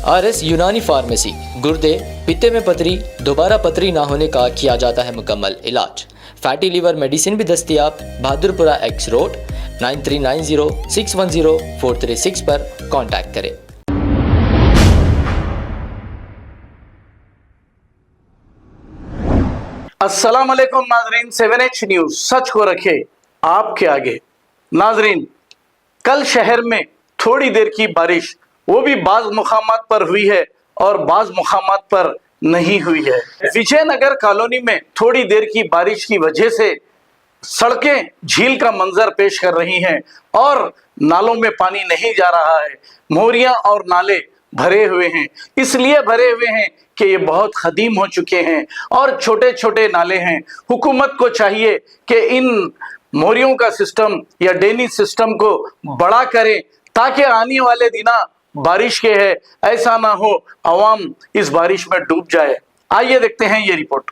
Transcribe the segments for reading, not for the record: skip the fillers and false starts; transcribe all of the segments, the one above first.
RS यूनानी pharmacy, गुर्दे, पित्ते में पथरी, दोबारा पथरी ना होने का किया जाता है मुकम्मल इलाज। फैटी लीवर मेडिसिन भी दस्तियाब। बहादुरपुरा X रोड 9390610436 पर कांटेक्ट करें। अस्सलाम वालेकुम नाजरीन, 7H न्यूज सच को रखे आपके आगे। नाजरीन, कल शहर में थोड़ी देर की बारिश वो भी बाज मुकामात पर हुई है और बाज मुकामात पर नहीं हुई है। विजयनगर कॉलोनी में थोड़ी देर की बारिश की वजह से सड़कें झील का मंजर पेश कर रही हैं और नालों में पानी नहीं जा रहा है। मोरियां और नाले भरे हुए हैं, इसलिए भरे हुए हैं कि ये बहुत कदीम हो चुके हैं और छोटे छोटे नाले हैं। हुकूमत को चाहिए कि इन मोरियों का सिस्टम या ड्रेनेज सिस्टम को बड़ा करें ताकि आने वाले दिना बारिश के है ऐसा ना हो अवाम इस बारिश में डूब जाए। आइए देखते हैं ये रिपोर्ट।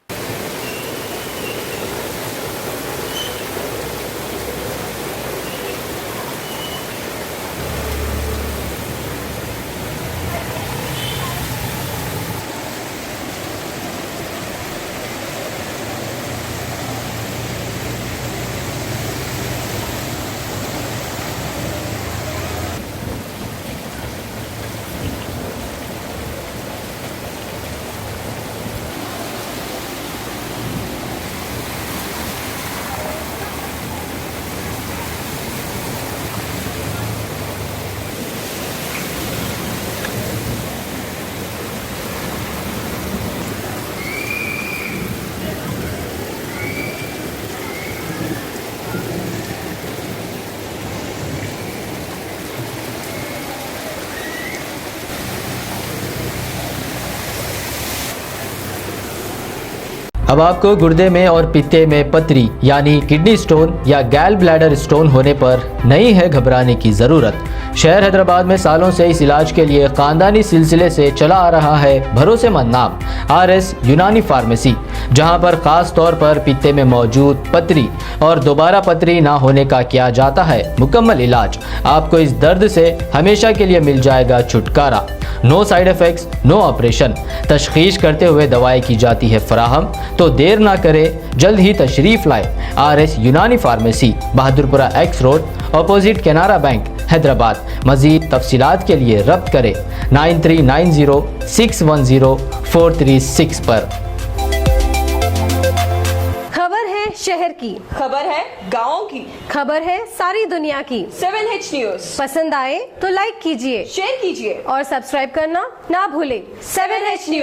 अब आपको गुर्दे में और पित्ते में पथरी यानी किडनी स्टोन या गैल ब्लैडर स्टोन होने पर नहीं है घबराने की ज़रूरत। शहर हैदराबाद में सालों से इस इलाज के लिए ख़ानदानी सिलसिले से चला आ रहा है भरोसेमंद नाम RS यूनानी फार्मेसी, जहां पर ख़ास तौर पर पित्ते में मौजूद पथरी और दोबारा पथरी ना होने का किया जाता है मुकम्मल इलाज। आपको इस दर्द से हमेशा के लिए मिल जाएगा छुटकारा। No side effects, no operation. तशखीस करते हुए दवाएं की जाती है फराहम, तो देर ना करें, जल्द ही तशरीफ लाए। RS यूनानी pharmacy, Bahadurpura X road, opposite Canara bank, Hyderabad. मज़ीद तफसीलात के लिए रब्त करें 9390610436 पर। खबर है शहर की, खबर है गाँव की, खबर है सारी दुनिया की। 7H न्यूज पसंद आए तो लाइक कीजिए, शेयर कीजिए और सब्सक्राइब करना ना भूलें। 7H news.